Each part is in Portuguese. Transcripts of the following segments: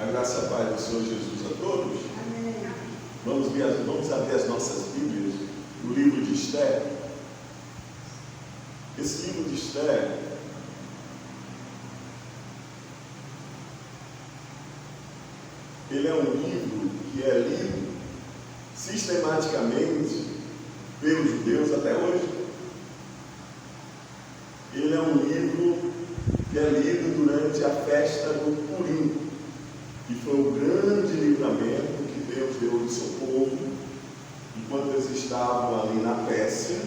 A graça e a paz do Senhor Jesus a todos. Amém. Vamos abrir as nossas Bíblias no livro de Esther. Esse livro de Esther ele é um livro que é lido sistematicamente pelos judeus até hoje. Ele é um livro que é lido durante a festa do Purim, que foi o grande livramento que Deus deu ao seu povo enquanto eles estavam ali na Pérsia,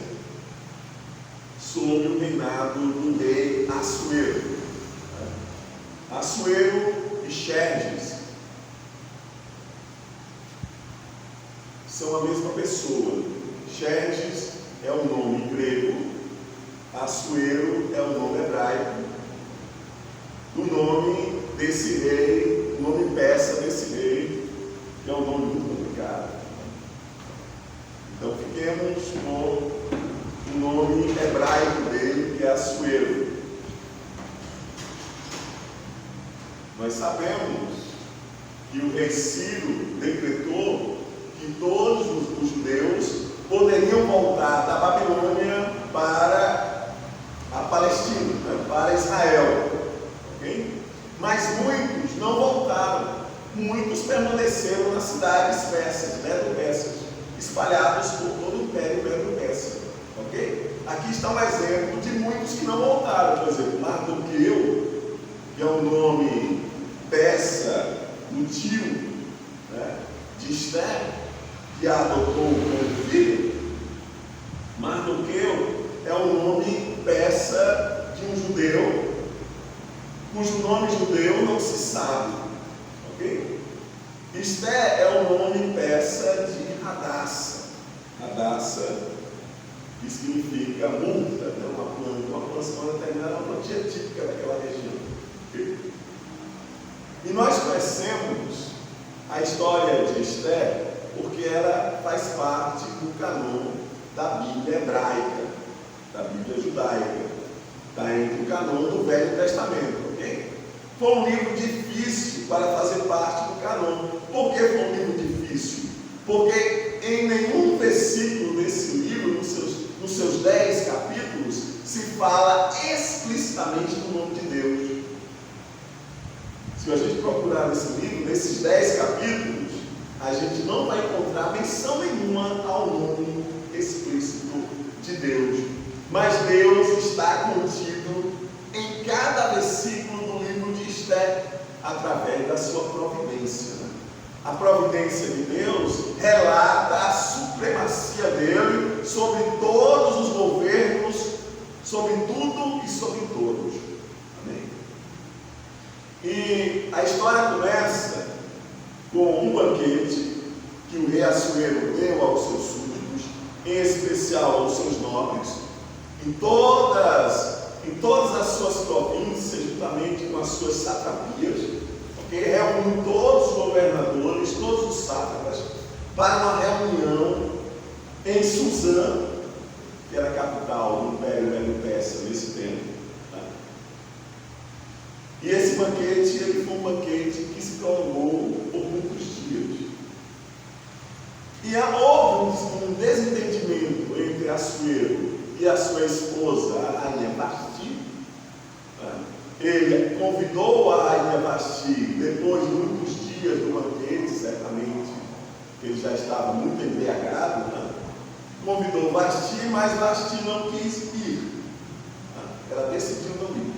sob o reinado do rei Assuero. Assuero e Xerxes são a mesma pessoa. Xerxes é o nome grego, Assuero é o nome hebraico do nome desse rei, o nome persa desse rei, que é um nome muito complicado. Então fiquemos com o nome hebraico dele, que é Assuero. Nós sabemos que o rei Ciro decretou que todos os judeus poderiam voltar da Babilônia para a Palestina, para Israel. Okay? Mas muitos não voltaram. Muitos permaneceram nas cidades persas, medo-persas, espalhados por todo o Império Medo-Persa. Okay? Aqui está um exemplo de muitos que não voltaram. Por exemplo, Mardoqueu, que é um nome persa, um tio, de Esther, que a adotou como filho. Mardoqueu é um nome persa de um judeu, cujo nome judeu não se sabe. Ok? Esther é o nome persa de Hadassa. Hadassa, que significa murta, uma planta determinada, uma plantinha típica daquela região. Okay? E nós conhecemos a história de Esther porque ela faz parte do canon da Bíblia hebraica, da Bíblia judaica. Está entre o canon do Velho Testamento, ok? Foi um livro difícil para fazer parte do canon. Por que foi um livro difícil? Porque em nenhum versículo desse livro, nos seus 10 capítulos, se fala explicitamente do nome de Deus. Se a gente procurar nesse livro, nesses 10 capítulos, a gente não vai encontrar menção nenhuma ao nome explícito de Deus. Mas Deus está contido em cada versículo do livro de Esther, através da sua providência. A providência de Deus relata a supremacia dele sobre todos os governos, sobre tudo e sobre todos. Amém? E a história começa com um banquete que o rei Assuero deu aos seus súditos, em especial aos seus nobres, em todas as suas províncias, juntamente com as suas satrapias, okay? Reuniu todos os governadores, todos os sátrapas, para uma reunião em Suzã, que era a capital do Império Medo-Persa nesse tempo. Tá? E esse banquete, ele foi um banquete que se prolongou por muitos dias. E houve um desentendimento entre Assuero e a sua esposa, a rainha Vasti. Ele convidou a rainha Vasti, depois de muitos dias do banquete, certamente, ele já estava muito embriagado, convidou Vasti, mas Vasti não quis ir. Ela decidiu não ir.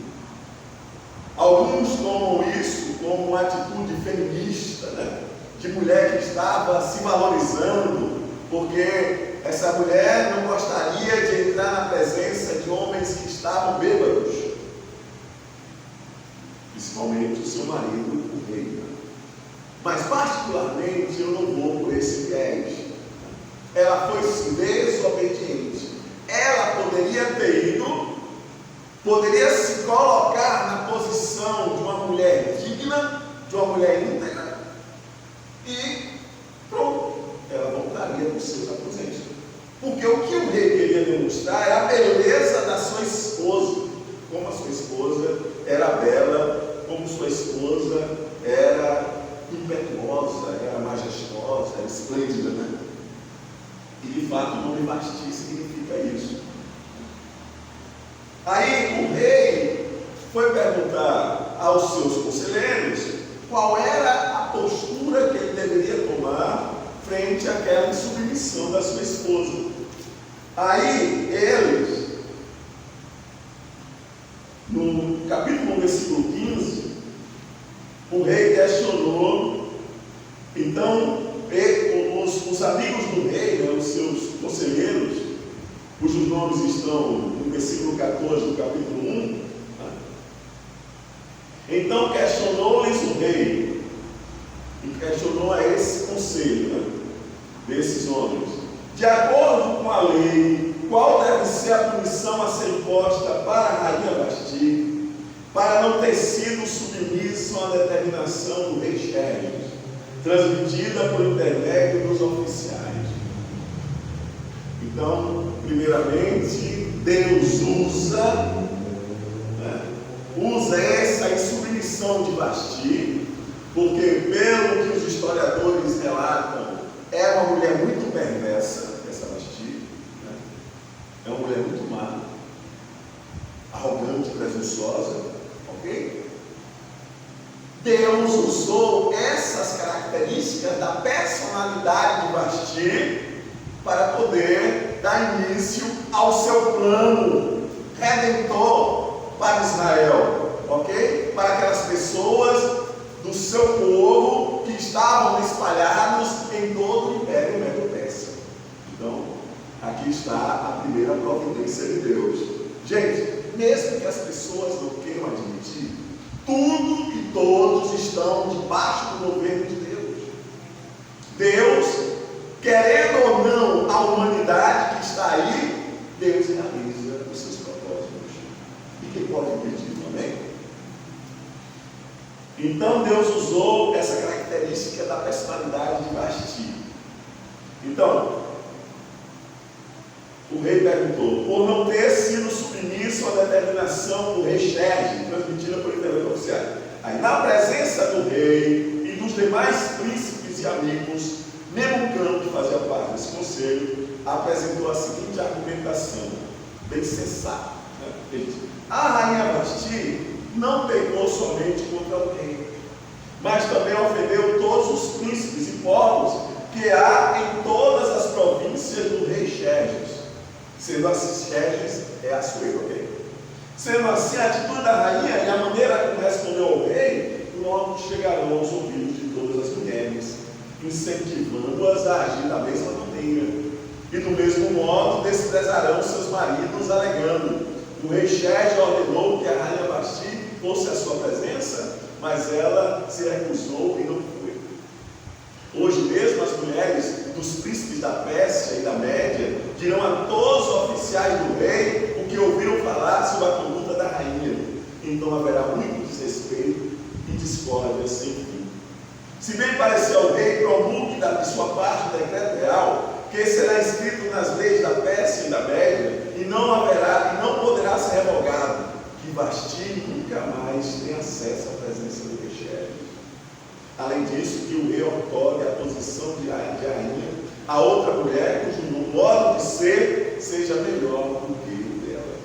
Alguns tomam isso como uma atitude feminista, de mulher que estava se valorizando, porque essa mulher não gostaria de entrar na presença de homens que estavam bêbados, principalmente o seu marido, o rei. Mas particularmente eu não vou por esse viés. Ela foi desobediente. Ela poderia ter ido, poderia se colocar na posição de uma mulher digna, de uma mulher íntegra, e pronto, ela voltaria para os seus aposentos. Porque o que o rei queria demonstrar é a beleza da sua esposa, como a sua esposa era bela, como sua esposa era impetuosa, era majestosa, era esplêndida, né? E de fato o nome Vasti significa isso. Aí o rei foi perguntar aos seus conselheiros qual era a postura que ele deveria tomar frente àquela insubmissão da sua esposa. Aí eles, no capítulo 1, versículo 15, o rei questionou. Então os amigos do rei, né, os seus conselheiros, cujos nomes estão no versículo 14 do capítulo 1, né? Então questionou-lhes o rei, e questionou a esse conselho, né, desses homens: de acordo com a lei, qual deve ser a punição a ser imposta para a rainha Vasti, para não ter sido submisso à determinação do rei Xerxes, transmitida por intermédio dos oficiais? Então, primeiramente, Deus usa essa insubmissão de Vasti, porque, pelo que os historiadores relatam, é uma mulher muito perversa, essa Vasti, né? É uma mulher muito má, arrogante, presunçosa, ok? Deus usou essas características da personalidade de Vasti para poder dar início ao seu plano redentor para Israel, ok? Para aquelas pessoas do seu povo que estavam espalhados em todo o Império Medo-Persa. Então, aqui está a primeira providência de Deus. Gente, mesmo que as pessoas não queiram admitir, tudo e todos estão debaixo do governo de Deus. Deus, querendo ou não a humanidade que está aí, Deus realiza os seus propósitos. E quem pode impedir, amém? Então Deus usou essa característica da personalidade de Vasti. Então, o rei perguntou: por não ter sido submisso à determinação do rei Xerxes, transmitida por intermédio oficial. Aí, na presença do rei e dos demais príncipes e amigos, Memucã, que fazia parte desse conselho, apresentou a seguinte argumentação, bem sensata, né? Ele disse: a rainha Vasti não pecou somente contra o rei, mas também ofendeu todos os príncipes e povos que há em todas as províncias do rei Xerxes. Sendo assim, Xerxes é Assuero, ok? Sendo assim, a atitude da rainha e a maneira como respondeu ao rei logo chegarão aos ouvidos de todas as mulheres, incentivando-as a agir da mesma maneira. E do mesmo modo desprezarão seus maridos, alegando: o rei Xerxes ordenou que a rainha Vasti fosse à sua presença, mas ela se recusou e não foi. Hoje mesmo as mulheres dos príncipes da Pérsia e da Média dirão a todos os oficiais do rei o que ouviram falar sobre a conduta da rainha. Então haverá muito desrespeito e discórdia sem fim. Se bem parecer ao rei, promulgue de sua parte o decreto real, que será escrito nas leis da Pérsia e da Média, e não poderá ser revogado, que Vasti nunca mais tem acesso à presença do rei Xerxes. Além disso, que o rei outorgue a posição de rainha a outra mulher cujo modo de ser seja melhor do que o dela.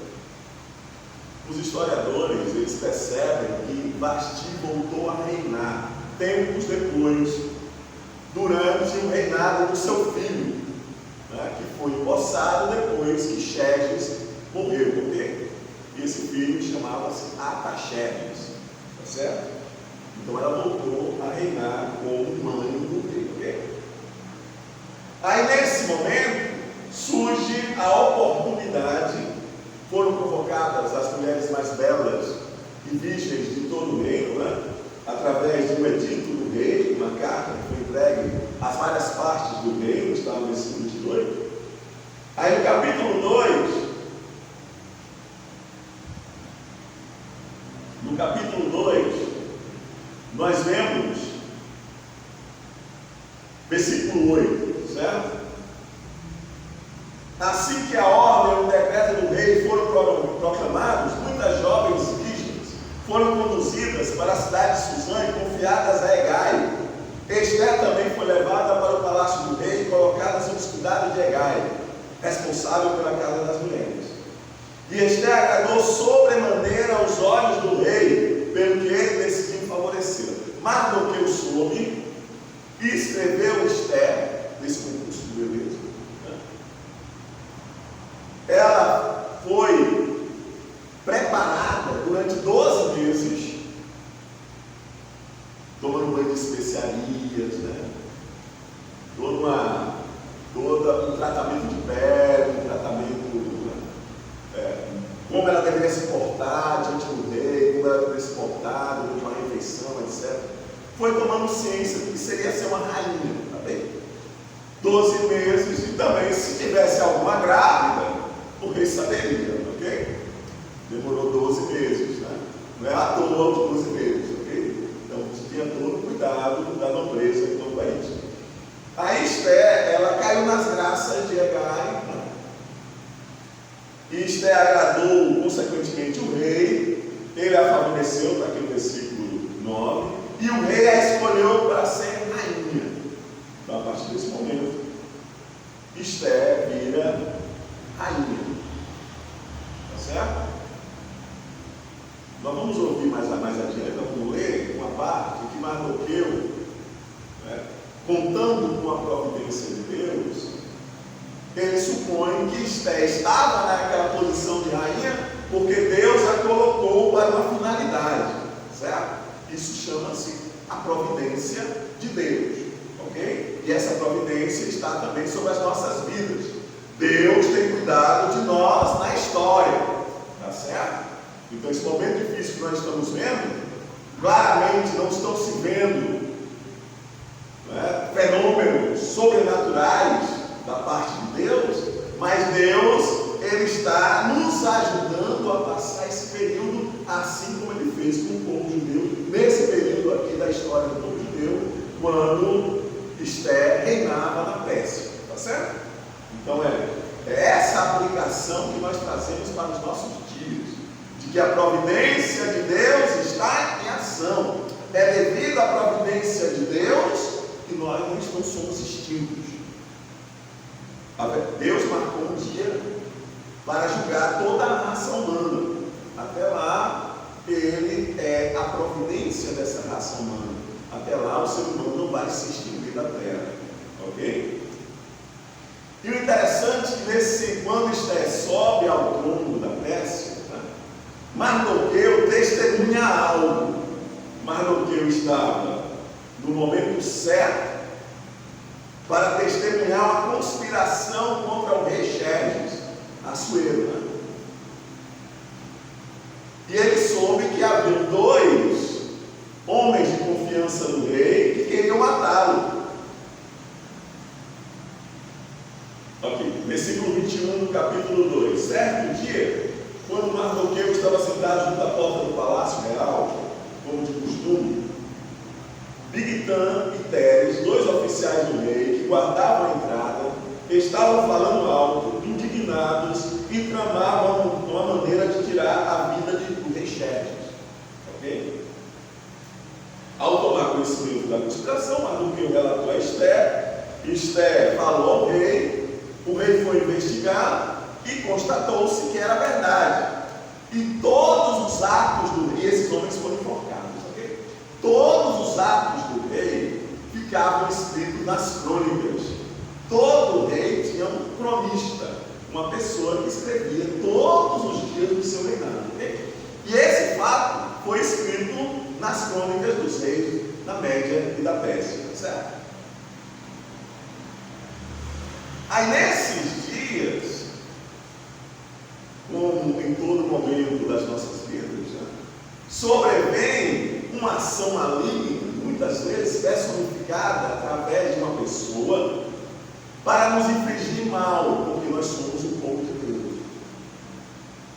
Os historiadores, eles percebem que Vasti voltou a reinar tempos depois, durante o reinado do seu filho, né, que foi empossado depois que Xerxes morreu, ok? E esse filho chamava-se Artaxerxes, tá certo? Então ela voltou a reinar como mãe do rei, ok? Aí nesse momento surge a oportunidade, foram convocadas as mulheres mais belas e virgens de todo o reino, né? Através de um edito do rei, uma carta que foi entregue às várias partes do reino, está no versículo 28. Aí no capítulo 2, nós vemos versículo 8, certo? Assim que a ordem e o decreto do rei foram proclamados, muitas jovens virgens foram conduzidas para a cidade de Suzã e confiadas a Hegai, responsável pela casa das mulheres. E Esther agradou sobremaneira aos olhos do rei, pelo que ele decidiu favorecê-la. Mardoqueu soube e escreveu Esther nesse concurso de beleza. Ela foi preparada durante 12 meses, tomando banho de especiarias, né? Todo um tratamento de pele, um tratamento, como ela deveria se portar diante do rei, como ela deveria se portar durante uma refeição, etc. Foi tomando ciência do que seria ser uma rainha, tá bem? 12 meses, e também se tivesse alguma grávida, o rei saberia, ok? Demorou 12 meses, né? Não é à toa os 12 meses, ok? Então tinha todo o cuidado da nobreza em todo o país. A Esther, ela caiu nas graças de Hegai, e Esther agradou consequentemente o rei, ele a favoreceu, está aqui no versículo 9, e o rei a escolheu para ser rainha. Então, a partir desse momento, Esther vira rainha. Tá certo? Nós vamos ouvir mais adiante, vamos ler uma parte que Mardoqueu, contando com a providência de Deus, ele supõe que Esther estava naquela posição de rainha porque Deus a colocou para uma finalidade, certo? Isso chama-se a providência de Deus, ok? E essa providência está também sobre as nossas vidas. Deus tem cuidado de nós na história, tá certo? Então esse momento difícil que nós estamos vendo, claramente não estão se vendo fenômenos sobrenaturais da parte de Deus, mas Deus, Ele está nos ajudando a passar esse período assim como Ele fez com o povo judeu, nesse período aqui da história do povo judeu, quando Esther reinava na Pérsia, tá certo? Então é essa aplicação que nós trazemos para os nossos dias, de que a providência de Deus está em ação. É devido à providência de Deus que nós não somos extintos. Deus marcou um dia para julgar toda a raça humana. Até lá, Ele é a providência dessa raça humana. Até lá, o ser humano não vai se extinguir da terra. Ok? E o interessante é que quando Esther sobe ao trono da Pérsia, Mardoqueu testemunha algo. Mardoqueu estava no momento certo para testemunhar uma conspiração contra o rei Xerxes, Assuero. E ele soube que havia 2 homens de confiança do rei que queriam matá-lo. Ok, versículo 21 do capítulo 2. Certo dia, quando Mardoqueu estava sentado junto à porta do palácio real, como de costume, Bigtan e Teres, 2 oficiais do rei que guardavam a entrada, estavam falando alto, indignados e tramavam uma maneira de tirar a vida do rei Xerxes. Ok? Ao tomar conhecimento da conspiração, Mardoqueu relatou a Esther. Esther falou ao rei, o rei foi investigar e constatou-se que era verdade. E todos os atos do rei, esses homens foram enforcados, ok? Todos os atos do rei ficavam escritos nas crônicas. Todo rei tinha um cronista, uma pessoa que escrevia todos os dias do seu reinado, ok? E esse fato foi escrito nas crônicas dos reis da Média e da Pérsia, certo? Aí nesses dias, como em todo momento das nossas vidas, sobrevém uma ação maligna, muitas vezes personificada através de uma pessoa, para nos infligir mal, porque nós somos o povo de Deus.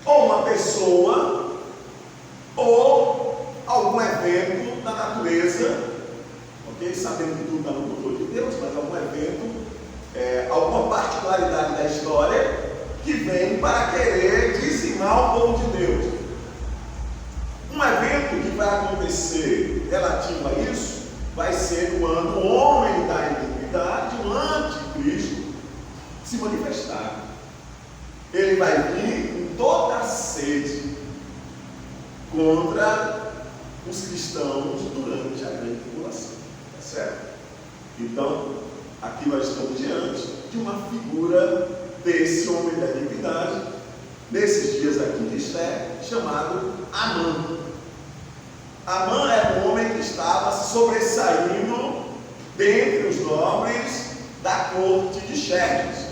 Ou uma pessoa, ou algum evento da natureza, ok? Sabendo que tudo está no controle de Deus, mas algum evento, alguma particularidade da história, que vem para querer dizimar o povo de Deus. Um evento que vai acontecer relativo a isso vai ser quando o homem da iniquidade, o anticristo, se manifestar. ele vai vir com toda a sede contra os cristãos durante a grande tribulação, tá certo? Então, aqui nós estamos diante de uma figura desse homem da iniquidade, nesses dias aqui de Esté, chamado Amã. Amã é um homem que estava sobressaindo dentre os nobres da corte de Xerxes.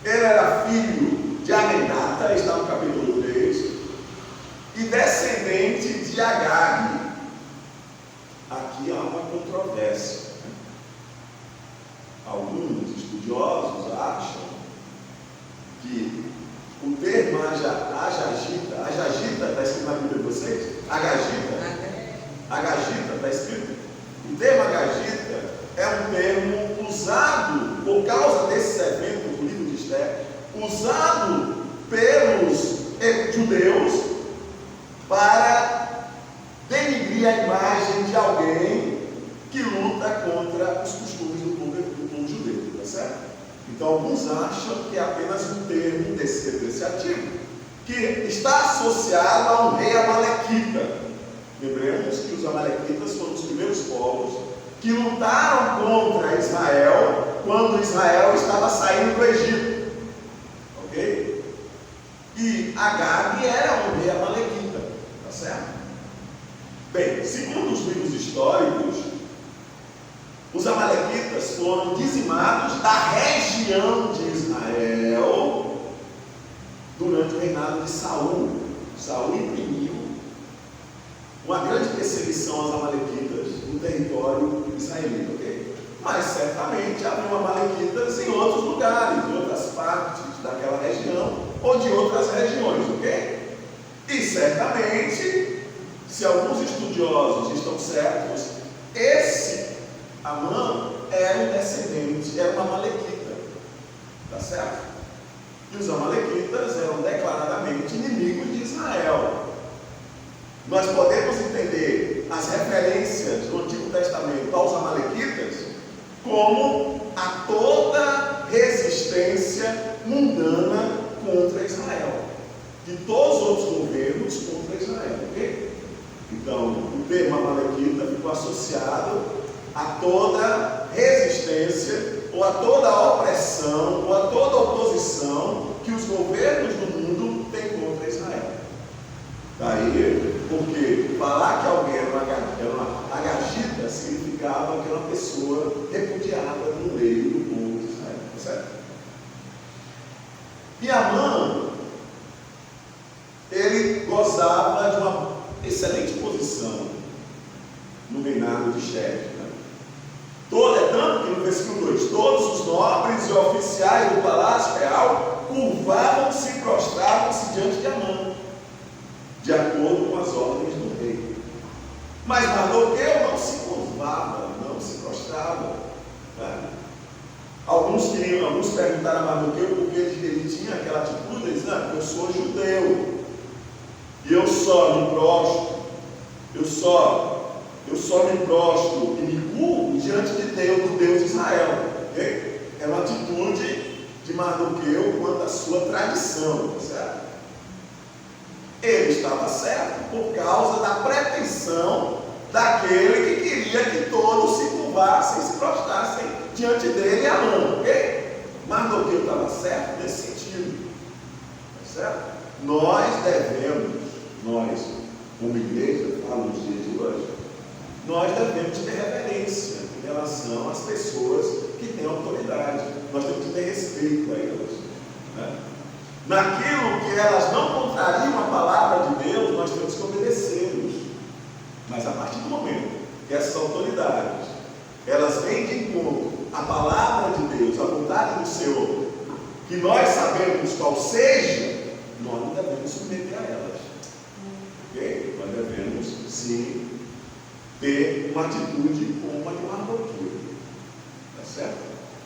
Ele era filho de Amenata, está no capítulo 3, e descendente de Agag. Aqui há uma controvérsia. Alguns estudiosos acham que o termo Agagita está escrito na Bíblia de vocês? Agagita está escrito? O termo Agagita é um termo usado por causa desse evento do livro de Esté, usado pelos judeus para denigrir a imagem de alguém que luta contra os costumes do povo judeu, tá certo? Então alguns acham que é apenas um termo depreciativo, que está associado a um rei amalequita. Lembremos que os amalequitas foram os primeiros povos que lutaram contra Israel quando Israel estava saindo do Egito, ok? E Agag era um rei amalequita, tá certo? Bem, segundo os livros históricos, os amalequitas foram dizimados da região de Israel durante o reinado de Saul. Saul imprimiu uma grande perseguição aos amalequitas no território israelita, ok? Mas certamente haviam amalequitas em outros lugares, em outras partes daquela região ou de outras regiões, ok? E certamente, se alguns estudiosos estão certos, esse Amã era um descendente, era uma amalequita, tá certo? E os amalequitas eram declaradamente inimigos de Israel. Nós podemos entender as referências do Antigo Testamento aos amalequitas como a toda resistência mundana contra Israel, de todos os outros governos contra Israel, ok? Então, o termo amalequita ficou associado a toda resistência, ou a toda opressão, ou a toda oposição que os governos do mundo têm contra Israel. Daí, porque falar que alguém era uma agagita significava que era uma pessoa repudiada no meio do povo de Israel, tá certo? E Amã, ele gozava de uma excelente posição no reinado de Xerxes. Tanto que no versículo 2, todos os nobres e oficiais do palácio real curvavam-se e prostravam-se diante de Amã, de acordo com as ordens do rei. Mas Mardoqueu não se curvava, não se prostrava. Né? Alguns perguntaram a Mardoqueu porque ele tinha aquela atitude, ele disse, não, eu sou judeu, e eu só me prostro, eu só me prostro e me curvo diante de Deus, do Deus de Israel. Okay? É uma atitude de Mardoqueu quanto à sua tradição, tá certo? Ele estava certo por causa da pretensão daquele que queria que todos se curvassem e se prostrassem diante dele e Amã, ok? Mardoqueu estava certo nesse sentido, tá certo? Nós, como igreja, falo nos dias de hoje, nós devemos ter reverência em relação às pessoas que têm autoridade. Nós temos que ter respeito a elas. Né? Naquilo que elas não contrariam a palavra de Deus, nós temos que obedecê-los. Mas a partir do momento que essas autoridades, elas vêm de encontro à palavra de Deus, à vontade do Senhor, que nós sabemos qual seja, nós não devemos submeter a elas. Ok? Nós devemos, sim, ter uma atitude como a de Mardoqueu, tá certo?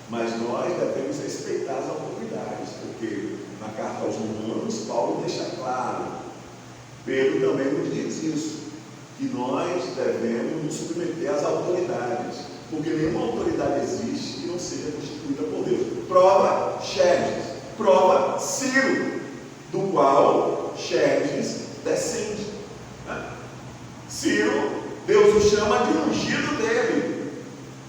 Mas nós devemos respeitar as autoridades, porque na carta aos Romanos, Paulo deixa claro, Pedro também nos diz isso, que nós devemos nos submeter às autoridades, porque nenhuma autoridade existe que não seja constituída por Deus. Prova, Xerxes. prova Ciro, do qual Xerxes descende. Ciro, Deus o chama de ungido dele.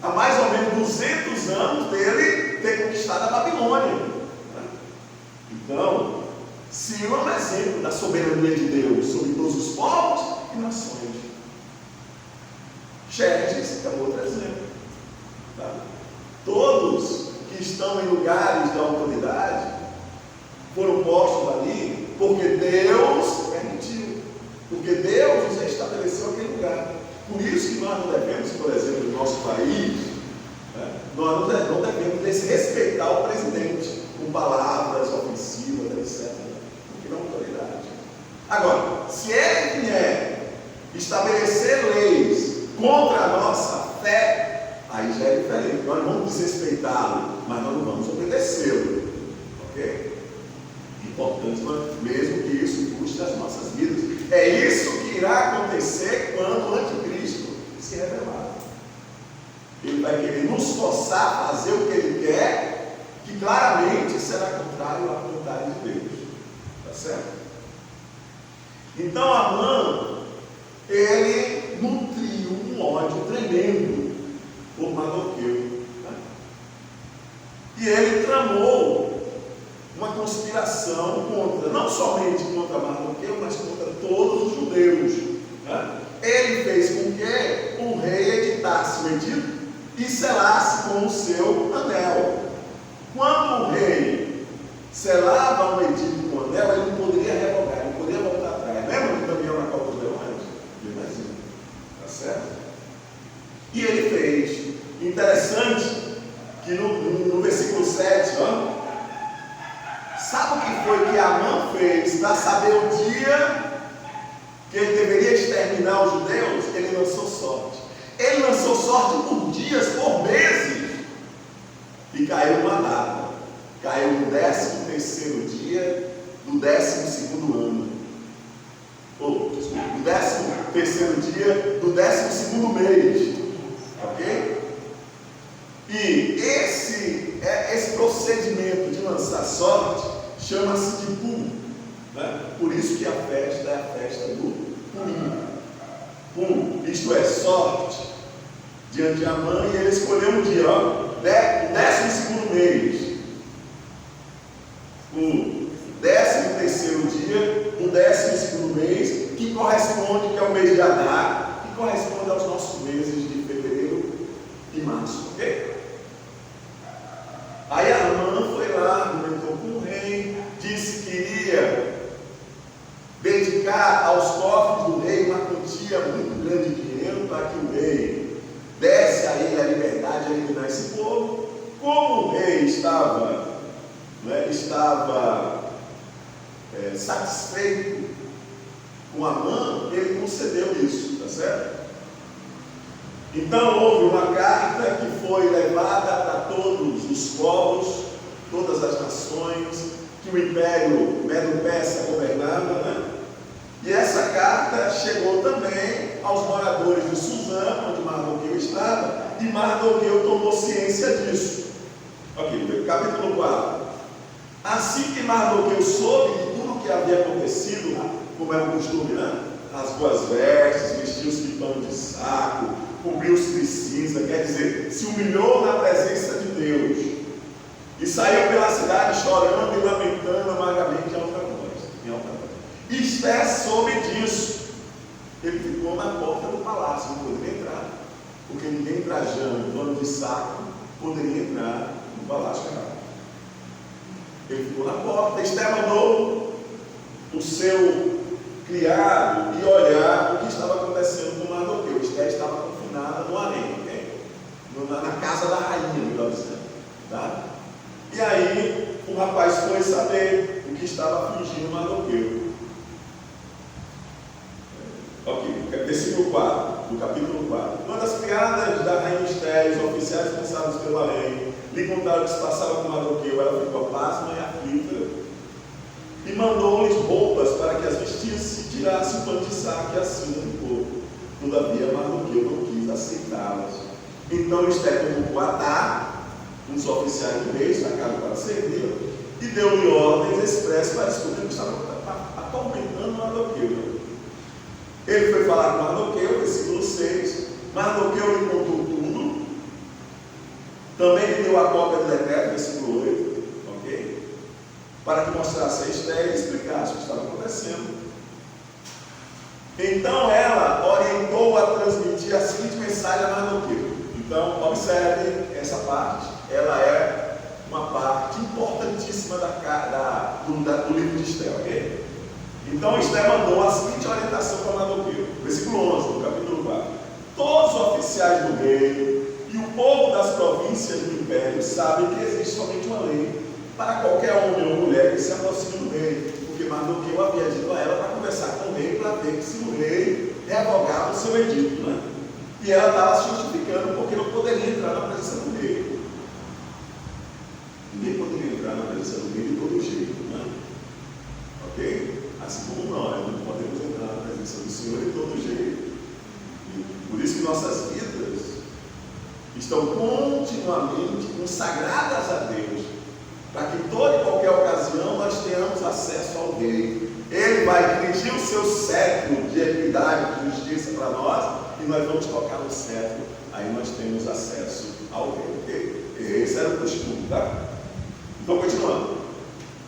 Há mais ou menos 200 anos dele ter conquistado a Babilônia. Então, Ciro é um exemplo da soberania de Deus sobre todos os povos e nações. Xerxes é outro exemplo. Todos que estão em lugares de autoridade foram postos ali porque Deus permitiu, porque Deus nos estabeleceu aquele lugar. Por isso que nós não devemos, por exemplo, no nosso país, nós não devemos desrespeitar o presidente com palavras ofensivas, etc. Porque não é autoridade. Agora, se ele vier estabelecer leis contra a nossa fé, aí já é diferente. Nós não vamos desrespeitá-lo, mas nós não vamos obedecê-lo. Ok? Importante, mesmo que isso custe as nossas vidas. É isso que irá acontecer quando o anticristo se revelar. Ele vai querer nos forçar a fazer o que ele quer, que claramente será contrário à vontade de Deus. Tá certo? Então Amã, ele nutriu um ódio tremendo por Mardoqueu. E ele tramou uma conspiração contra, não somente contra Mardoqueu, mas contra todos os judeus. Ele fez com que o rei editasse o edito e selasse com o seu anel. Quando o rei selava um edito com o anel, ele não poderia revogar, ele não poderia voltar atrás. Lembra do Daniel na Copa dos Leões? Tá certo? E ele fez. Interessante que no versículo 7, sabe o que foi que Amã fez para saber o dia que ele deveria exterminar os judeus? Ele lançou sorte. Ele lançou sorte por dias, por meses. E caiu uma data. Caiu no 13º dia do 12º ano. Desculpa, no 13º dia do 12º mês. Ok? E esse procedimento de lançar sorte chama-se de Pum. Por isso que a festa é a festa do Purim. Pum, isto é, sorte, diante de Amã, e ele escolheu um dia, o 12º mês, o 13º dia do 12º mês, que corresponde, que é o mês de Adar, que corresponde aos nossos meses de fevereiro e março, ok? Aí Amã foi lá, argumentou com o rei, disse que iria dedicar aos cofres do rei uma quantia muito grande de dinheiro para que o rei desse a ele a liberdade de eliminar esse povo. Como o rei estava satisfeito com Amã, ele concedeu isso, tá certo? Então houve uma carta que foi levada para todos os povos, todas as nações que o Império Medo-Persa governava, E essa carta chegou também aos moradores de Suzã, onde Mardoqueu estava, e Mardoqueu tomou ciência disso. Ok, capítulo 4. Assim que Mardoqueu soube de tudo o que havia acontecido, como era o costume, rasgou as vestes, vestiu-se de pano de saco, cobriu-se de cinza, quer dizer, se humilhou na presença de Deus, e saiu pela cidade chorando e lamentando amargamente em alta voz. Esther soube disso. Ele ficou na porta do palácio, não poderia entrar, porque ninguém trajando pano de saco poderia entrar no palácio real. Ele ficou na porta. Esther mandou o seu criado e olhar o que estava acontecendo com Mardoqueu. Esther estava confinada no harém, na casa da rainha, melhor dizendo, tá? E aí o rapaz foi saber o que estava afligindo Mardoqueu. Ok, versículo 4, do capítulo 4. Quando as criadas da rainha Esther, os oficiais responsáveis pelo harém, lhe contaram o que se passava com Mardoqueu, ela ficou pasma e aflita, e mandou-lhes roupas para que as vestisse e tirasse o pano de saco e a cinza do corpo. Todavia Mardoqueu não quis aceitá-las. Então Esther convocou Adar, um dos oficiais do rei, sacaram para servir, e deu-lhe ordens expressas para descobrir que estava atormentando Mardoqueu. Ele foi falar com Mardoqueu, versículo 6. Mardoqueu lhe contou tudo. Também lhe deu a cópia do decreto, versículo 8, ok? Para que mostrasse a Esther e explicasse o que estava acontecendo. Então ela orientou a transmitir a seguinte mensagem a Mardoqueu. Então, observe essa parte, ela é uma parte importantíssima do livro de Esther, ok? Então Esther mandou a seguinte orientação para Mardoqueu, versículo 11, do capítulo 4. Todos os oficiais do rei e o povo das províncias do império sabem que existe somente uma lei para qualquer homem ou mulher que se aproxime do rei, porque Mardoqueu havia dito a ela para conversar com o rei, para ver se o rei revogava o seu edito, né? E ela estava se justificando porque não poderia entrar na presença do rei. Ninguém poderia entrar na presença do rei de todo jeito, né? Ok? Assim como nós não podemos entrar na presença do Senhor de todo jeito. E por isso que nossas vidas estão continuamente consagradas a Deus, para que em toda e qualquer ocasião nós tenhamos acesso ao Rei. Ele vai dirigir o seu cetro de equidade, de justiça para nós, e nós vamos tocar no cetro, aí nós temos acesso ao Rei, ok? Esse era o costume, tá? Então, continuando.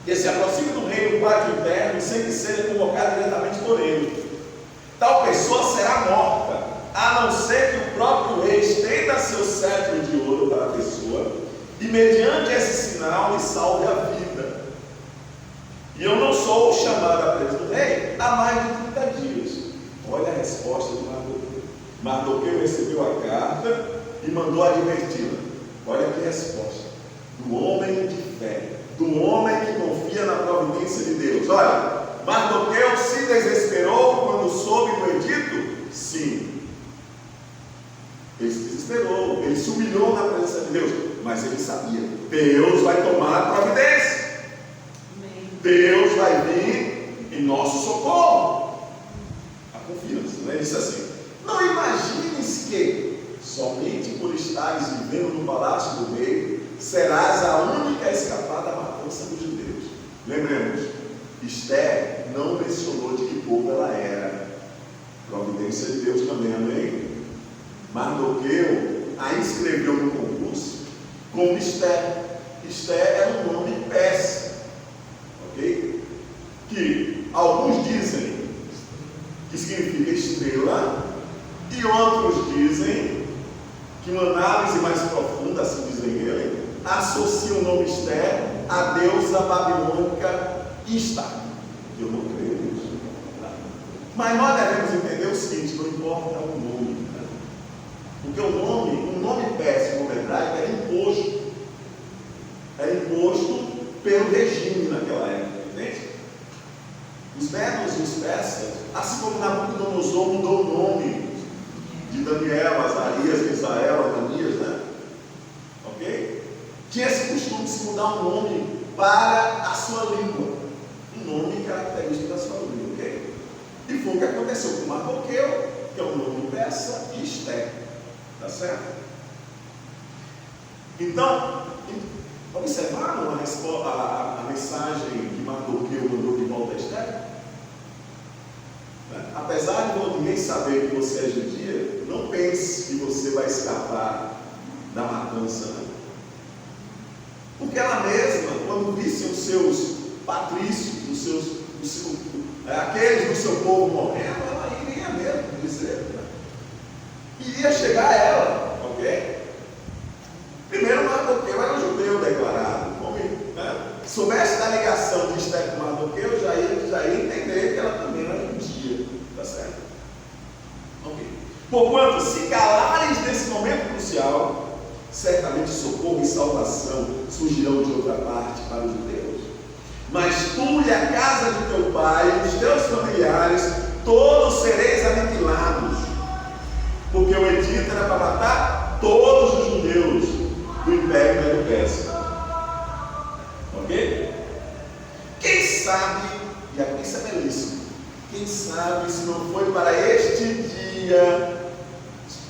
Que se aproxime do rei no pátio interno, sem que seja convocado diretamente por ele. Tal pessoa será morta, a não ser que o próprio rei estenda seu cetro de ouro para a pessoa, e mediante esse sinal lhe salve a vida. E eu não sou chamado à presença do rei há mais de 30 dias. Olha a resposta de Mardoqueu. Mardoqueu recebeu a carta e mandou adverti-la. Olha que resposta. Do homem de fé, do homem que confia na providência de Deus. Olha, Mardoqueu se desesperou quando soube do edito? Sim. Ele se desesperou, ele se humilhou na presença de Deus, mas ele sabia, Deus vai tomar providência. Deus vai vir em nosso socorro. A confiança, né? Ele disse assim: não imagines que somente por estares vivendo no palácio do rei serás a única a escapar da matança dos judeus. Lembremos, Esther não mencionou de que povo ela era. Providência de Deus também, amém? Mardoqueu a inscreveu no concurso como Esther. Esther era um nome persa. Ok? Que alguns dizem que significa estrela, e outros dizem que uma análise mais profunda, assim dizem ele, associa o nome Esther à deusa babilônica Istar. Eu não creio nisso. Mas nós devemos entender o seguinte: não importa o nome, né? Porque um nome persa, um nome hebraico, era imposto. Era imposto pelo regime naquela época, entende? Os medos e os persas, assim como Nabucodonosor mudou o nome de Daniel, Azarias, Misael, Ananias, né? Ok? Tinha esse costume de se mudar um nome para a sua língua, um nome característico da sua língua, ok? E foi o que aconteceu com Mardoqueu, que é um nome persa, e Esther, tá certo? Então, observaram a mensagem que Mardoqueu mandou de volta a Esther? Apesar de ninguém saber que você é judia, não pense que você vai escapar da matança, né? Porque ela mesma, quando visse os seus patrícios, aqueles do seu povo morrendo, ela iria mesmo dizer, né? Iria chegar a ela, ok? Primeiro, Mardoqueu era um judeu declarado. Como, né? Soubesse da ligação de Esther com Mardoqueu, já ia entender que ela também era judia. Tá certo? Ok. Porquanto, se calares nesse momento crucial, certamente socorro e salvação surgirão de outra parte para os judeus. Mas tu e a casa de teu pai, e os teus familiares, todos sereis aniquilados. Porque o edito era para matar todos os judeus do Império Medo-Persa. Ok? Quem sabe, e aqui isso é belíssimo, quem sabe se não foi para este dia,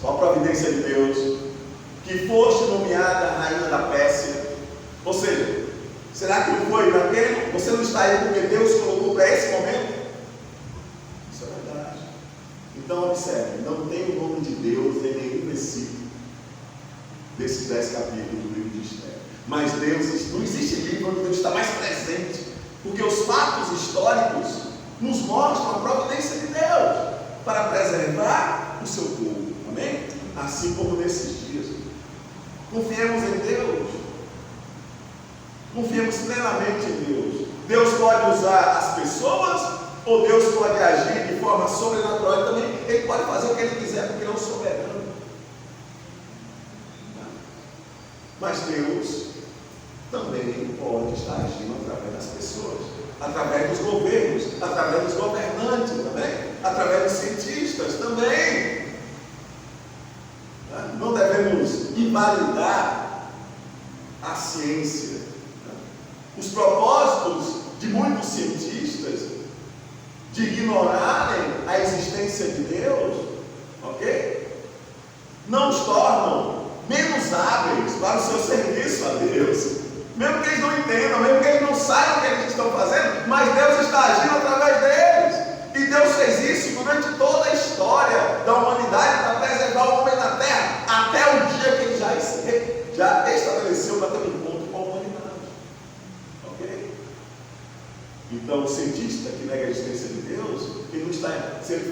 com a providência de Deus, que foste nomeada rainha da Pérsia. Ou seja, Será que não foi naquele? Você não está aí porque Deus colocou para esse momento? Isso é verdade. Então observe, não tem o nome de Deus em nenhum versículo desses 10 capítulos do livro de Esther. Mas Deus, não existe livro onde Deus está mais presente, porque os fatos históricos nos mostram a providência de Deus para preservar o seu povo. Amém? Assim como nesses dias. Confiemos em Deus. Confiemos plenamente em Deus. Deus pode usar as pessoas, ou Deus pode agir de forma sobrenatural. E também Ele pode fazer o que Ele quiser, porque Ele é um soberano. Mas Deus também pode estar agindo através das pessoas, através dos governos, através dos governantes também, através dos cientistas também. Não devemos invalidar a ciência. Os propósitos de muitos cientistas de ignorarem a existência de Deus, ok? Não os tornam menos hábeis para o seu serviço a Deus. Mesmo que eles não entendam, mesmo que eles não saibam o que eles estão fazendo, mas Deus está agindo através deles. E Deus fez isso durante toda a história da humanidade para preservar o homem na terra, até o dia que Ele já estabeleceu para ter um encontro com a humanidade. Ok? Então, o cientista que nega a existência de Deus, ele não está, se ele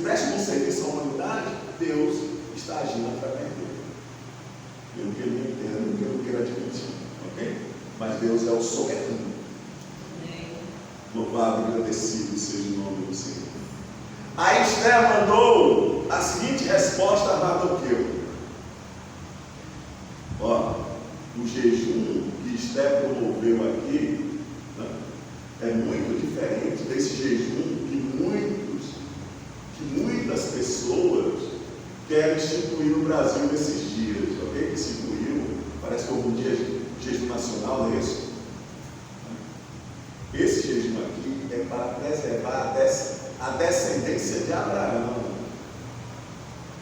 presta um serviço à humanidade, Deus está agindo através dele. Mesmo que ele não entenda, mesmo que ele não queira admitir. Okay? Mas Deus é o soberano. Louvado e agradecido seja o nome do Senhor. Aí Esther mandou a seguinte resposta a Mardoqueu. O jejum que Esther promoveu aqui, né, é muito diferente desse jejum que muitas pessoas querem instituir no Brasil nesses dias. Ok? Que se incluiu, parece que houve um dia de jejum nacional, não é isso? Esse jejum aqui é para preservar a descendência de Abraão.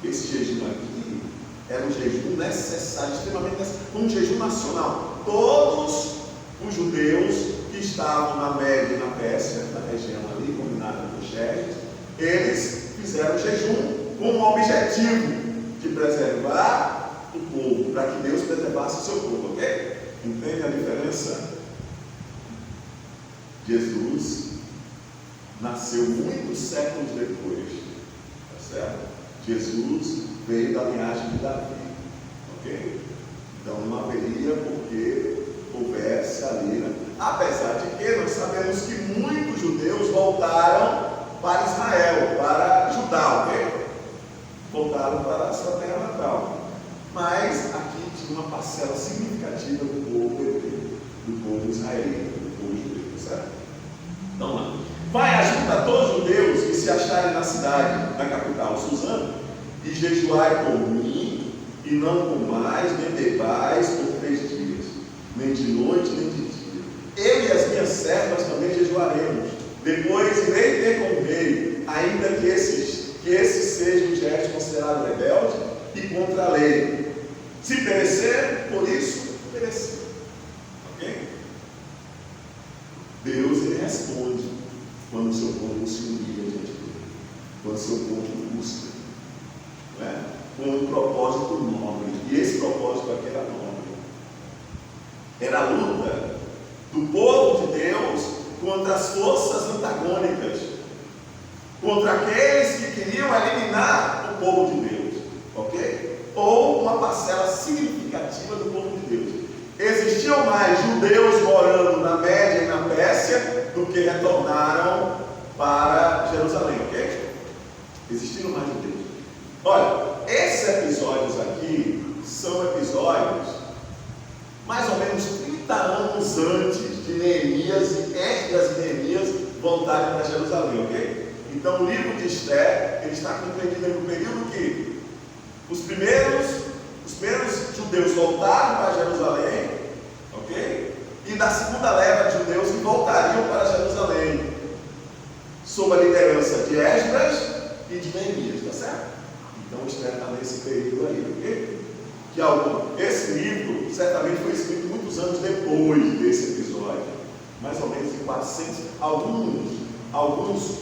Esse jejum aqui era um jejum necessário, extremamente necessário, um jejum nacional. Todos os judeus que estavam na Média e na Pérsia, na região ali, combinada com Xerxes, eles fizeram jejum com o objetivo de preservar o povo, para que Deus preservasse o seu povo, ok? Entende a diferença? Jesus nasceu muitos séculos depois, tá certo? Jesus veio da linhagem de Davi, ok? Então não haveria porque houvesse ali, né? Apesar de que nós sabemos que muitos judeus voltaram para Israel, para Judá, ok? Voltaram para a sua terra natal. Mas aqui tinha uma parcela significativa do povo hebreu, do povo israelita, do povo judeu, certo? Então lá. Vai, ajunta todos os judeus que se acharem na cidade, na capital, Suzano, e jejuai por mim, e não comais, nem bebais por 3 dias, nem de noite, nem de dia. Eu e as minhas servas também jejuaremos. Depois irei ter com o rei, ainda que esses sejam gestos considerados rebeldes e contra a lei. Se perecer, por isso, perecer. Ok? Deus, Ele responde quando o seu povo se humilha diante dele, quando o seu povo busca, não é? Com um propósito nobre. E esse propósito aqui era nobre. Era a luta do povo de Deus contra as forças antagônicas, contra aqueles que queriam eliminar o povo de Deus, ok? Ou uma parcela significativa do povo de Deus. Existiam mais judeus morando na Média e na Pérsia do que retornaram para Jerusalém, ok? Existiram mais judeus. Olha, esses episódios aqui são episódios mais ou menos 30 anos antes de Neemias e Esdras e Neemias voltarem para Jerusalém, ok? Então o livro de Esther, ele está compreendido no período que os primeiros judeus voltaram para Jerusalém, ok? E da segunda leva de judeus que voltariam para Jerusalém, sob a liderança de Esdras e de Neemias, tá certo? Então Esther está nesse período aí, ok? esse livro certamente foi escrito muitos anos depois desse episódio, mais ou menos em 400. Alguns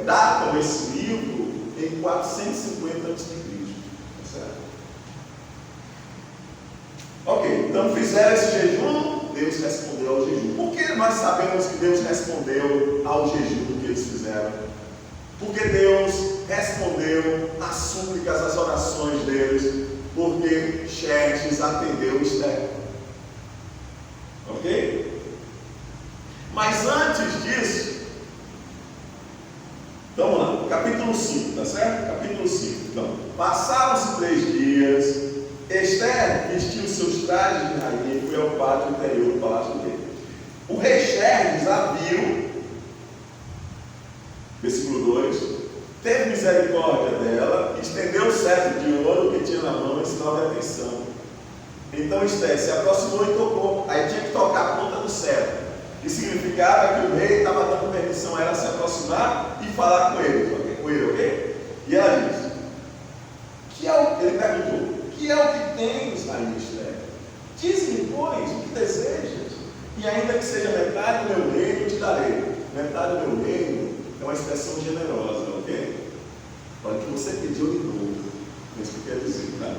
datam esse livro em 450 a.C. Tá certo? Ok, então fizeram esse jejum, Deus respondeu ao jejum. Por que nós sabemos que Deus respondeu ao jejum que eles fizeram? Porque Deus respondeu às súplicas, às orações deles, porque Xerxes atendeu Esther. Ok? Mas antes disso, vamos lá, capítulo 5, tá certo? Capítulo 5. Então, passaram-se 3 dias. Esther vestiu seus trajes de rainha e foi ao pátio interior do palácio dele. O rei Xerxes a viu, versículo 2, teve misericórdia dela, estendeu o cetro de ouro que tinha na mão em sinal de atenção. Então Esther se aproximou e tocou. Aí tinha que tocar a ponta do cetro, que significava que o rei estava dando permissão a ela se aproximar e falar com ele, ok? E ela disse, ele perguntou, que é o que tens aí, Esther? Diz-me, pois, o que desejas, e ainda que seja metade do meu reino, eu te darei. Metade do meu reino é uma expressão generosa, ok? Para que você pediu de novo, é isso que quer dizer, tá?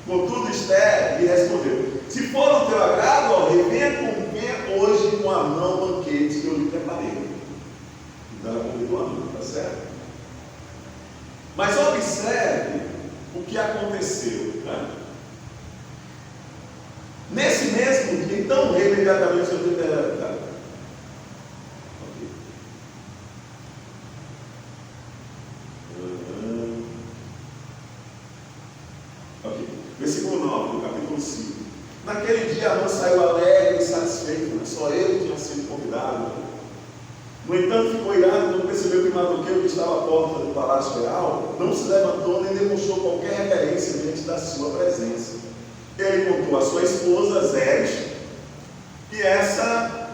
Contudo, Esther lhe respondeu, se for do teu agrado, ó rei, venha comer hoje com a mão banquete que eu lhe preparei. Então ela convidou a mão, tá certo? Mas observe o que aconteceu, né? Nesse mesmo dia, então o rei imediatamente se libertou. Ok. Versículo 9 do capítulo 5. Naquele dia Amã saiu alegre e satisfeito, né? Só ele tinha sido convidado. No entanto, ficou irado quando percebeu que Mardoqueu, que estava à porta do palácio real, não se levantou nem demonstrou qualquer reverência diante da sua presença. Ele contou a sua esposa, Zeres, e essa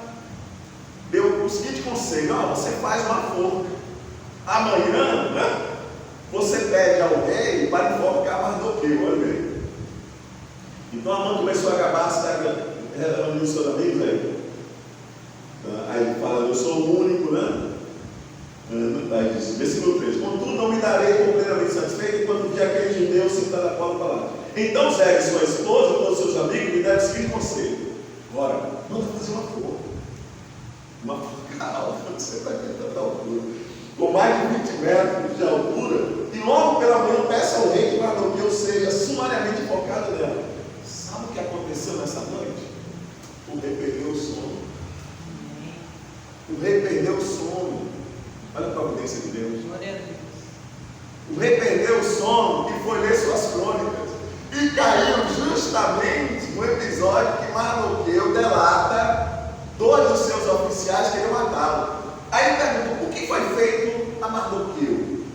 deu o seguinte conselho: você faz uma forca. Amanhã, né, você pede ao rei para enforcar Mardoqueu, olha bem. Então Amã começou a acabar-se, reuniu os seus amigos aí. Aí ele fala, eu sou o único, né? Aí diz, versículo 3, contudo não me darei completamente satisfeito enquanto vi aquele judeu sentado à porta do palácio. Então Zeres, sua esposa, todos os seus amigos, me deram o seguinte conselho: agora, manda fazer uma forca alta, você está aqui a tanta altura, com mais de 20 metros de altura, e logo pela manhã peça ao rei que Mardoqueu seja sumariamente enforcado nela. Sabe o que aconteceu nessa noite? O rei perdeu o sono. O rei perdeu o sono. Olha a providência de Deus. O rei perdeu o sono e foi ler suas crônicas. E caiu justamente no episódio que Mardoqueu delata 2 dos seus oficiais que queriam matá-lo. Aí ele perguntou, o que foi feito a Mardoqueu?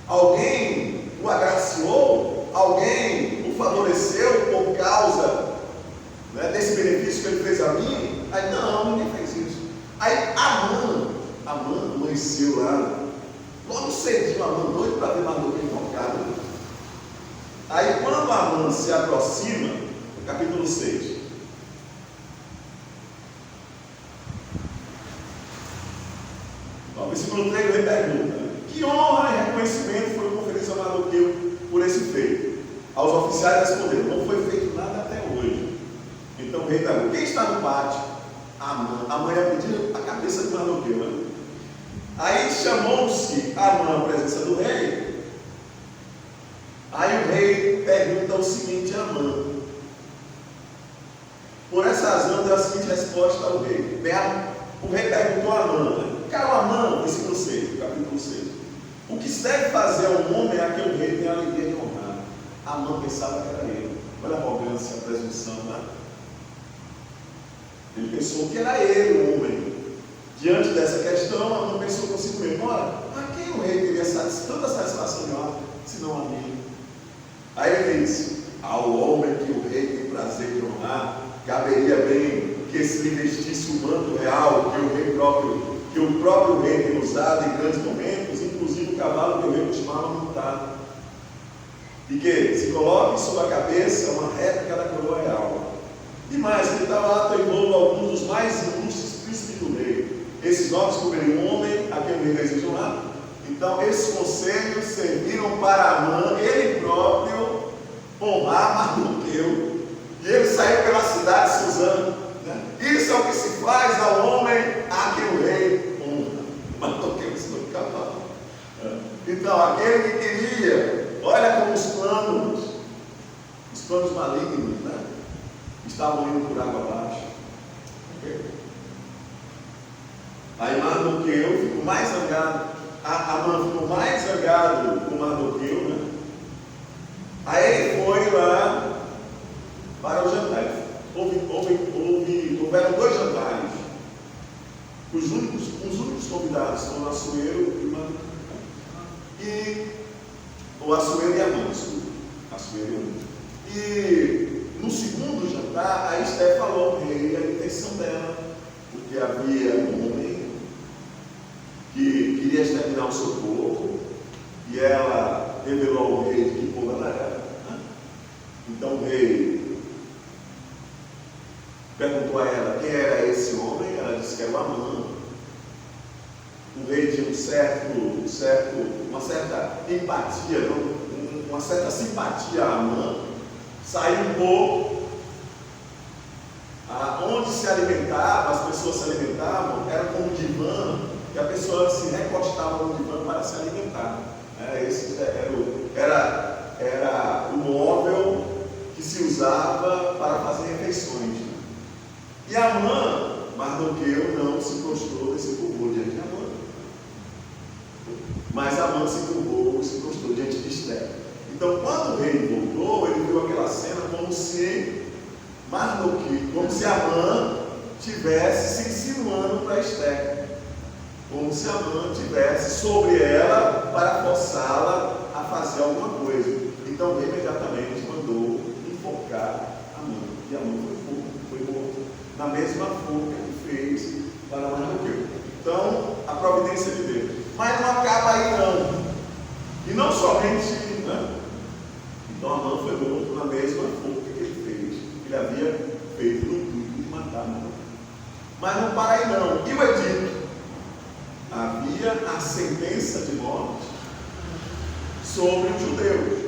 Alguém o agraciou? Alguém o favoreceu por causa, né, desse benefício que ele fez a mim? Aí não, ninguém fez isso. Aí Amã amanheceu lá, logo cedinho, Amã doido para ver Mardoqueu enforcado. Aí quando Amã se aproxima, capítulo 6, versículo 3, ele pergunta, que honra e reconhecimento foi conferido a Mardoqueu por esse feito? Aos oficiais responderam, não foi feito nada até hoje. Então o rei perguntou, quem está no pátio? Amã ia pedir a cabeça de Mardoqueu, né? Aí chamou-se Amã à presença do rei. Aí o rei pergunta o seguinte a Amã. Por essa razão deu a seguinte resposta ao rei. O rei perguntou a Amã, caro Amã, versículo 6, capítulo 6. O que se deve fazer a um homem a quem o rei tem a alegria de honrar? Amã pensava que era ele. Olha a arrogância, a presunção, né? Ele pensou que era ele o homem. Diante dessa questão, Amã pensou consigo mesmo, ora, a quem o rei teria tanta satisfação de honra, senão a mim? Aí ele disse, ao homem que o rei tem prazer de honrar, caberia bem que se lhe vestisse o manto real que o próprio rei tem usado em grandes momentos, inclusive o cavalo que o rei costumava montar. e que se coloque em sua cabeça uma réplica da coroa real. E mais, ele estava lá envolvendo alguns dos mais ilustres príncipes do rei. Esses nomes cobriram um homem a quem o rei desejou lá. Então, esses conselhos serviram para Amã, ele próprio, honrar Mardoqueu. E ele saiu pela cidade Suzã. Isso é o que se faz ao homem a quem o rei honra. Mardoqueu ensinou o cavalo. Então, aquele que queria, olha como os planos malignos, né? Estavam indo por água abaixo. Okay? Aí Mardoqueu ficou mais zangado. Amã ficou mais zangado com Mardoqueu, né? Aí ele foi lá para o jantar. Houveram 2 jantares. Os únicos convidados foram o Assuero e o Assuero e Amã. E no segundo jantar, a Esther falou ao rei a intenção dela, porque havia um homem que queria exterminar o seu povo, e ela revelou ao rei de que povo ela era. Então o rei perguntou a ela quem era esse homem. Ela disse que era o Amã. O rei tinha uma certa empatia, uma certa simpatia a Amã. Saiu um pouco. Onde se alimentava, as pessoas se alimentavam, era como um divã, que a pessoa se recostava no divã para se alimentar. Esse era o móvel que se usava para fazer refeições. E Amã, Mardoqueu não se prostrou nesse curvou diante de Amã. Mas Amã se curvou, se prostrou diante de Esther. Então, quando o rei voltou, ele viu aquela cena como se Amã tivesse se insinuando para Esther. Como se Amã tivesse sobre ela para forçá-la a fazer alguma coisa. Então, o rei imediatamente mandou enforcar Amã. E Amã foi morto na mesma forca que fez para Mardoqueu. Então, a providência de Deus. Mas não acaba aí não. E não somente, né? Então Amã foi morto na mesma forca que ele fez. Ele havia feito no intuito de matar Amã. Mas não para aí não. E o edito? Havia a sentença de morte sobre os judeus.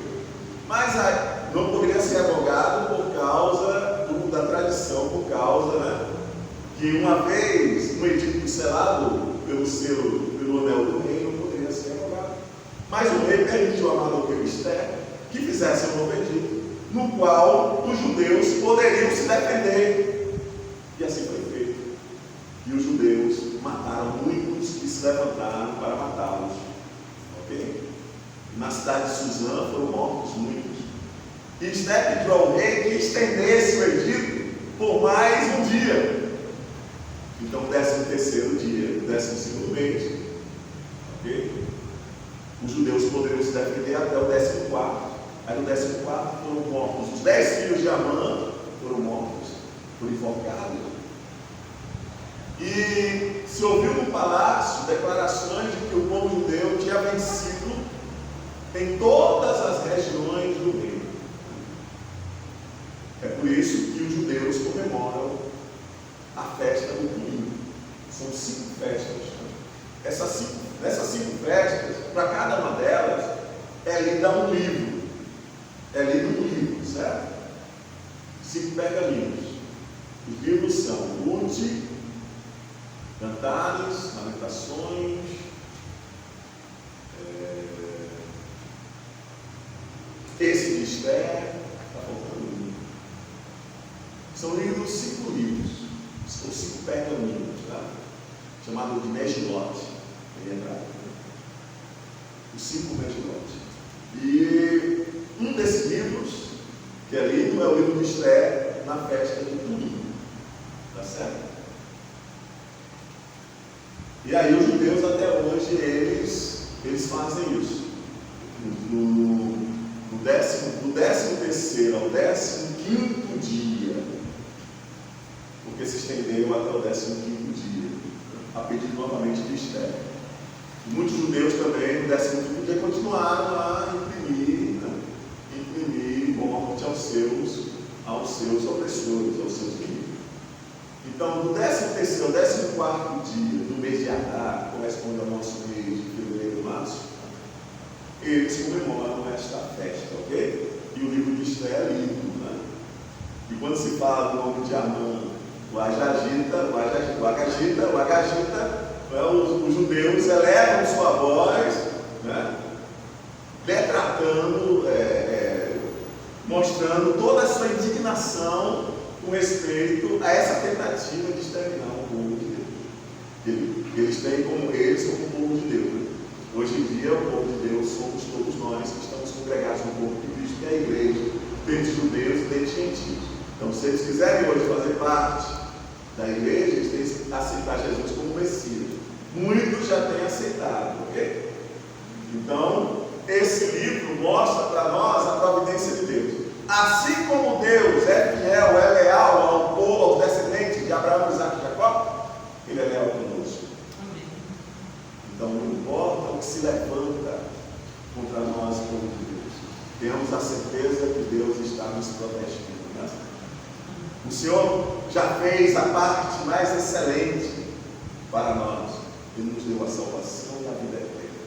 Mas não poderia ser revogado por causa da tradição, por causa, né, que uma vez no edito selado pelo anel do rei, não poderia ser revogado. Mas o rei permitiu a Mardoqueu e Esther que fizessem um novo edito, no qual os judeus poderiam se defender. E assim foi feito. E os judeus mataram muitos que se levantaram para matá-los. Ok? Na cidade de Suzã foram mortos muitos. E Esther pediu ao rei que estendesse o edito por mais um dia. Então, o 13º dia, o 12º mês, ok? Os judeus poderiam se defender até o 14º. Aí no 14º foram mortos. Os 10 filhos de Amã foram mortos, foram enforcados. E se ouviu no palácio declarações de que o povo judeu tinha vencido em todas as regiões do reino. É por isso que os judeus comemoram a festa do Purim. São 5 festas. Nessas 5 festas, para cada uma delas, é lido um livro. É lido um livro, certo? 5 pergaminhos. Os livros são Ruth, Cantares, Lamentações, esse de Esther, está faltando um livro. São lidos 5 livros, são 5 pergaminhos, tá? Chamado de Megilot, em hebraico. Os 5 Megilot. E um desses livros, que é lido, é o livro de Esther na festa de Purim. Tá certo? E aí os judeus até hoje, eles fazem isso. Do 13º ao 15º dia, porque se estendeu até o 15º dia, a pedido novamente de Esther. Muitos judeus também, no 15º dia, continuaram a imprimir, né, aos seus opressores, aos seus inimigos. Então, do 13º ao 14º dia do mês de Adar, que corresponde ao nosso mês de fevereiro e março, eles comemoram esta festa, ok? E o livro de Esther é lido, né? E quando se fala do nome de Amã, o Agagita, os judeus elevam sua voz, né? Retratando, mostrando toda a sua indignação com respeito a essa tentativa de exterminar o povo de Deus. Eles têm como eles como o povo de Deus. Né? Hoje em dia, o povo de Deus somos todos nós que estamos congregados no corpo de Cristo, que é a igreja, dentre judeus e dentre gentios. Então, se eles quiserem hoje fazer parte da igreja, eles têm que aceitar Jesus como Messias. Muitos já têm aceitado, ok? Então, esse livro mostra para nós a providência de Deus. Assim como Deus é fiel, é leal ao povo, aos descendentes de Abraão, Isaac e Jacó, Ele é leal conosco. Amém. Então, não importa o que se levanta contra nós, povo de Deus, temos a certeza que Deus está nos protegendo. Né? O Senhor já fez a parte mais excelente para nós. Ele nos deu a salvação e a vida eterna,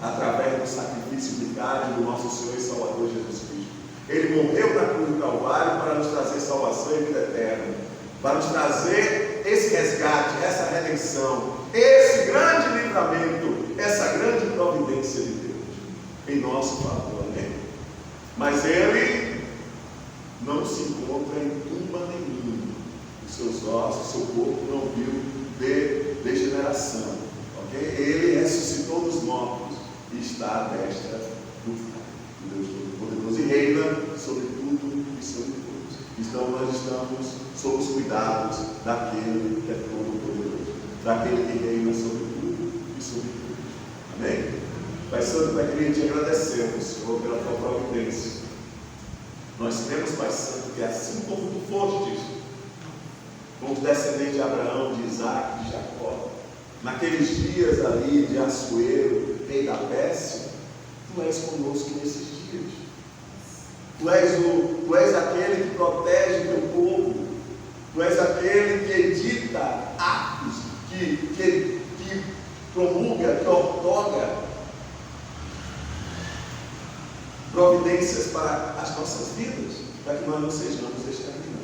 através do sacrifício vicário do nosso Senhor e Salvador Jesus Cristo. Ele morreu na cruz do Calvário para nos trazer salvação e vida eterna, para nos trazer esse resgate, essa redenção, esse grande livramento, essa grande providência de Deus em nosso favor, amém? Mas Ele não se encontra em tumba nenhuma, os seus ossos, seu corpo não viu degeneração, ok? Ele ressuscitou dos mortos e está à destra do Pai, do Deus Todo-Poderoso, e reina sobre tudo e sobre todos. Então nós estamos sob os cuidados daquele que é todo-poderoso, daquele que reina sobre tudo e sobre todos. Amém? Pai Santo, Pai querido, te agradecemos, Senhor, pela tua providência. Nós cremos, Pai Santo, que assim como tu foste, como descendente de Abraão, de Isaac, de Jacó, naqueles dias ali de Assuero, rei da Pérsia, tu és conosco nesses dias. Tu és aquele que protege teu povo. Tu és aquele que edita atos, que promulga, que outorga providências para as nossas vidas, para que nós não sejamos exterminados.